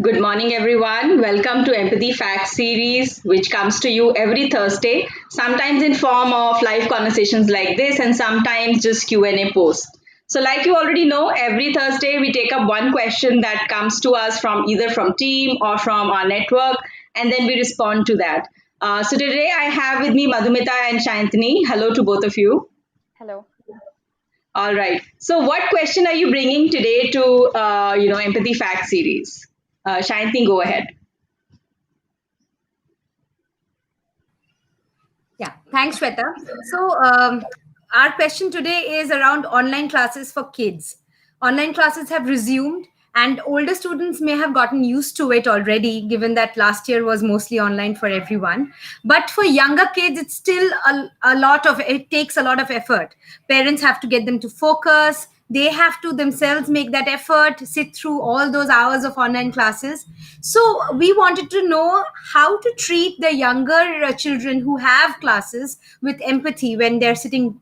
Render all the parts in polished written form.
Good morning, everyone. Welcome to Empathy Facts series, which comes to you every Thursday, sometimes in form of live conversations like this, and sometimes just Q&A posts. So, like you already know, every Thursday we take up one question that comes to us from either from team or from our network, and then we respond to that. So today I have with me Madhumita and Shantini. Hello to both of you. Hello. All right. So, what question are you bringing today to Empathy Facts series? Shantini, go ahead. Yeah, thanks, Shweta. So, our question today is around online classes for kids. Online classes have resumed, and older students may have gotten used to it already, given that last year was mostly online for everyone. But for younger kids, it's still a lot of it takes a lot of effort. Parents have to get them to focus, they have to themselves make that effort, sit through all those hours of online classes. So we wanted to know how to treat the younger children who have classes with empathy when they're sitting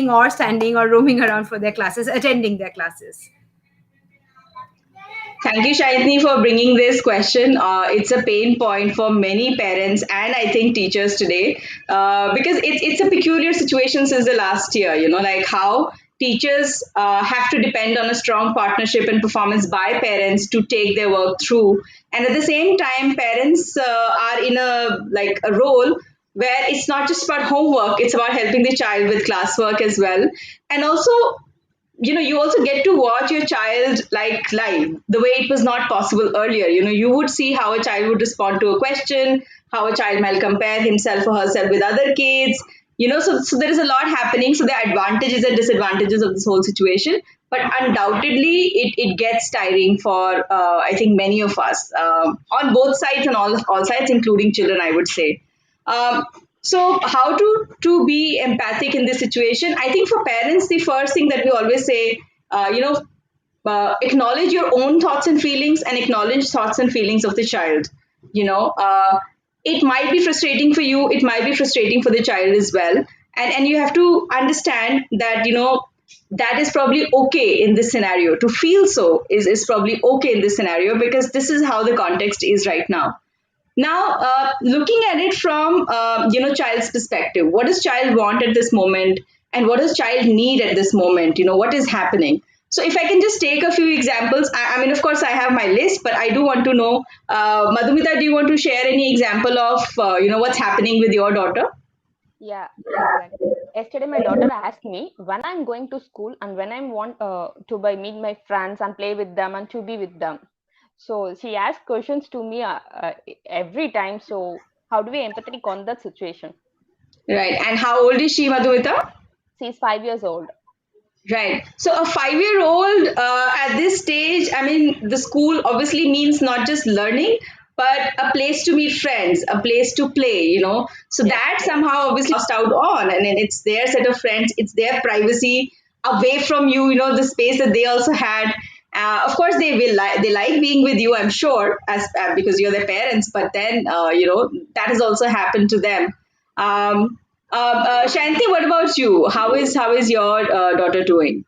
or standing or roaming around for their classes, attending their classes. Thank you, Shaitni, for bringing this question. It's a pain point for many parents and I think teachers today because it's a peculiar situation since the last year, like how teachers have to depend on a strong partnership and performance by parents to take their work through. And at the same time, parents are in a role where it's not just about homework, it's about helping the child with classwork as well. And also, you also get to watch your child like live the way it was not possible earlier. You would see how a child would respond to a question, how a child might compare himself or herself with other kids. So there is a lot happening. So there are advantages and disadvantages of this whole situation, but undoubtedly it gets tiring for I think many of us, on both sides and all sides, including children, I would say. So how to be empathic in this situation? I think for parents, the first thing that we always say, acknowledge your own thoughts and feelings and acknowledge thoughts and feelings of the child. You know, it might be frustrating for you. It might be frustrating for the child as well. And you have to understand that that is probably okay in this scenario. To feel so is probably okay in this scenario because this is how the context is right now. Now, looking at it from child's perspective, what does child want at this moment, and what does child need at this moment? What is happening? So, if I can just take a few examples, I mean, of course, I have my list, but I do want to know, Madhumita, do you want to share any example of what's happening with your daughter? Yeah, exactly. Yesterday, my daughter asked me when I'm going to school and when I want to by meet my friends and play with them and to be with them. So she asked questions to me every time. So how do we empathetic on that situation? Right. And how old is she, Madhumita? She's 5 years old. Right. So a 5-year old at this stage, I mean, the school obviously means not just learning, but a place to meet friends, a place to play. So Yes. that somehow obviously lost out on. And then it's their set of friends, it's their privacy away from you, the space that they also had. Of course, they like being with you, I'm sure, as because you're their parents. But then, that has also happened to them. Shanti, what about you? How is your daughter doing?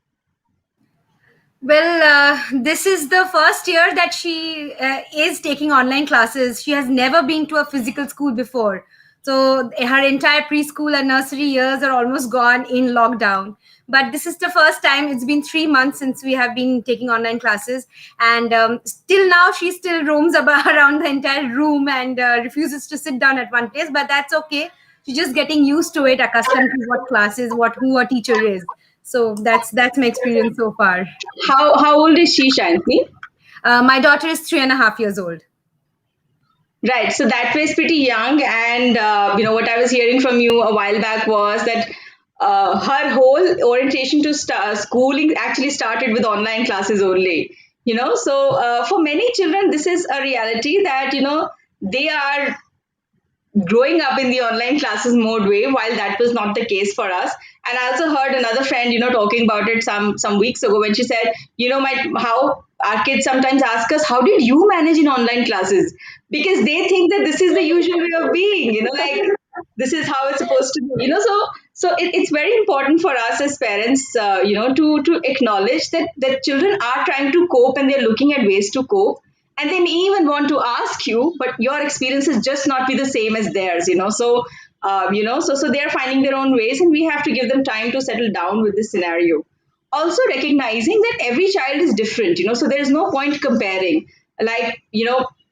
Well, this is the first year that she is taking online classes. She has never been to a physical school before. So her entire preschool and nursery years are almost gone in lockdown. But this is the first time. It's been 3 months since we have been taking online classes. And still now, she still roams about around the entire room and refuses to sit down at one place. But that's okay. She's just getting used to it, accustomed to what classes, who a teacher is. So that's my experience so far. How old is she, Shanti? My daughter is 3.5 years old. Right. So that was pretty young, and what I was hearing from you a while back was that her whole orientation to schooling actually started with online classes only. So for many children, this is a reality that they are growing up in the online classes mode way, while that was not the case for us. And I also heard another friend talking about it some weeks ago when she said, my how our kids sometimes ask us, how did you manage in online classes, because they think that this is the usual way of being, like this is how it's supposed to be. It's very important for us as parents, to acknowledge that children are trying to cope and they're looking at ways to cope. and they may even want to ask you, but your experiences just not be the same as theirs, so so they're finding their own ways, and we have to give them time to settle down with this scenario. Also recognizing that every child is different, so there is no point comparing. Like,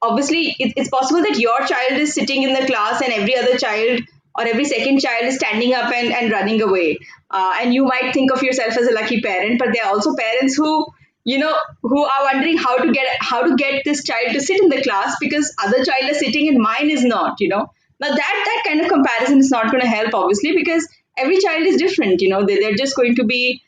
obviously it's possible that your child is sitting in the class and every other child or every second child is standing up and running away, and you might think of yourself as a lucky parent, but there are also parents who are wondering how to get this child to sit in the class because other child is sitting and mine is not. Now that kind of comparison is not going to help, obviously, because every child is different. They're just going to be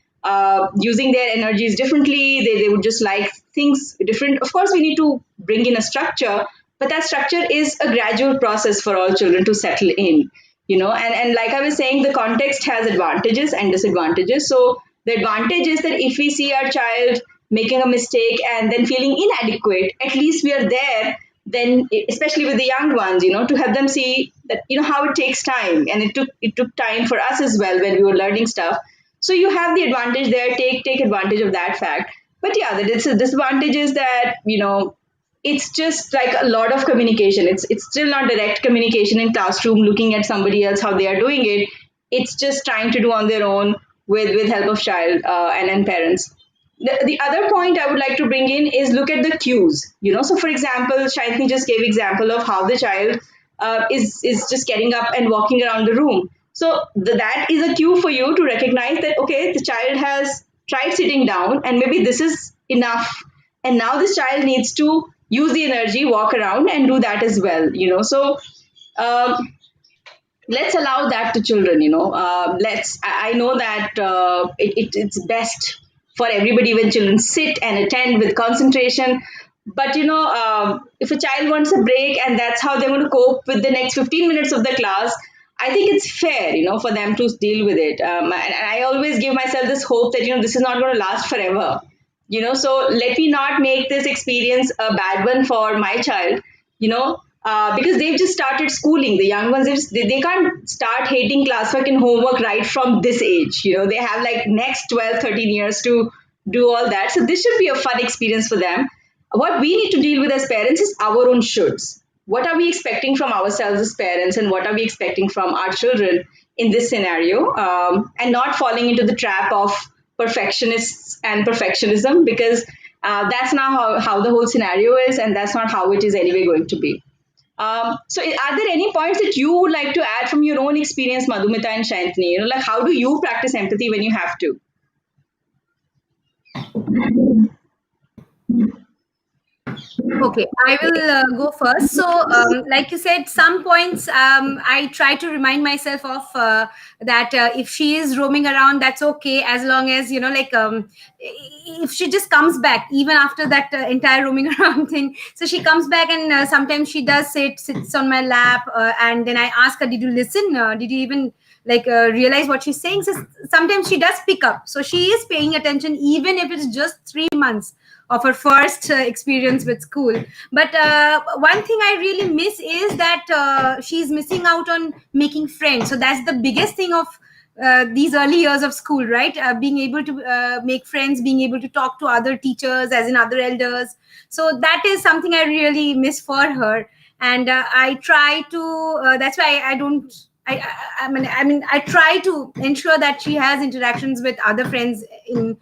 using their energies differently. They would just like things different. Of course, we need to bring in a structure, but that structure is a gradual process for all children to settle in. And like I was saying, the context has advantages and disadvantages. So the advantage is that if we see our child making a mistake and then feeling inadequate, at least we are there then, especially with the young ones, to help them see that how it takes time, and it took time for us as well when we were learning stuff. So you have the advantage there. Take advantage of that fact. But yeah, the disadvantage is that it's just like a lot of communication. It's still not direct communication in classroom, looking at somebody else how they are doing it. It's just trying to do on their own with help of child and parents. The other point I would like to bring in is look at the cues. So for example, Shaitni just gave example of how the child is just getting up and walking around the room. So that is a cue for you to recognize that, okay, the child has tried sitting down and maybe this is enough, and now this child needs to use the energy, walk around and do that as well. So um, let's allow that to children. I know that it's best for everybody when children sit and attend with concentration, but if a child wants a break and that's how they're going to cope with the next 15 minutes of the class, I think it's fair, for them to deal with it. And I always give myself this hope that this is not going to last forever. So let me not make this experience a bad one for my child. Because they've just started schooling. The young ones, they can't start hating classwork and homework right from this age. They have like next 12, 13 years to do all that. So this should be a fun experience for them. What we need to deal with as parents is our own shoulds. What are we expecting from ourselves as parents, and what are we expecting from our children in this scenario, and not falling into the trap of perfectionists and perfectionism, because that's not how the whole scenario is, and that's not how it is anyway going to be. So, are there any points that you would like to add from your own experience, Madhumita and Shantini? Like how do you practice empathy when you have to? Okay, I will go first. So, like you said, some points I try to remind myself of that if she is roaming around, that's okay, as long as like if she just comes back, even after that entire roaming around thing. So she comes back, and sometimes she does sits on my lap, and then I ask her, "Did you listen? Did you even like realize what she's saying?" So sometimes she does pick up, so she is paying attention, even if it's just 3 months of her first experience with school. But one thing I really miss is that she's missing out on making friends. So that's the biggest thing of these early years of school, right? Being able to make friends, being able to talk to other teachers, as in other elders. So that is something I really miss for her. And I try to that's why I don't I try to ensure that she has interactions with other friends in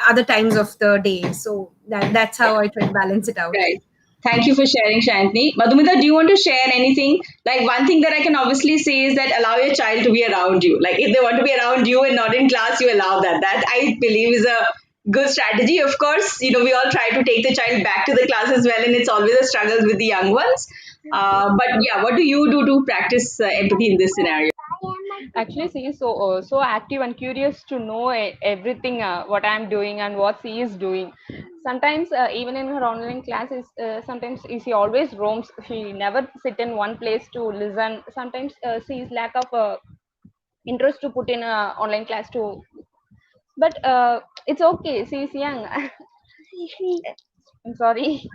other times of the day. So that's how I try to balance it out. Right. Thank you for sharing, Shantini. Madhumita, do you want to share anything? Like one thing that I can obviously say is that allow your child to be around you. Like if they want to be around you and not in class, you allow that. That I believe is a good strategy. Of course, we all try to take the child back to the class as well, and it's always a struggle with the young ones. But yeah, what do you do to practice empathy in this scenario? Actually, she is so active and curious to know everything what I'm doing and what she is doing. Sometimes even in her online classes, sometimes she always roams. She never sit in one place to listen. Sometimes she is lack of interest to put in a online class too. But it's okay. She is young. I'm sorry.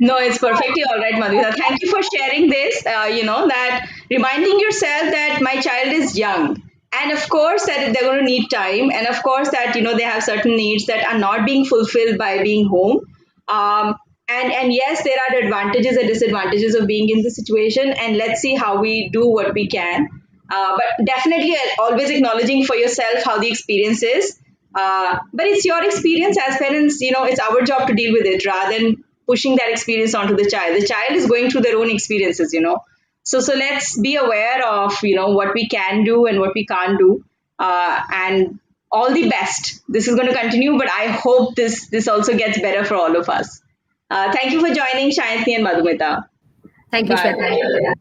No, it's perfectly all right, Madhura. Thank you for sharing this. That reminding yourself that my child is young. And of course, that they're going to need time. And of course, that, they have certain needs that are not being fulfilled by being home. Um, And yes, there are advantages and disadvantages of being in the situation, and let's see how we do what we can. But definitely always acknowledging for yourself how the experience is. But it's your experience as parents, it's our job to deal with it rather than pushing that experience onto the child. The child is going through their own experiences. So let's be aware of what we can do and what we can't do, and all the best. This is going to continue, but I hope this also gets better for all of us. Thank you for joining, Shayantini and Madhumita. Thank you, Bye. Shweta.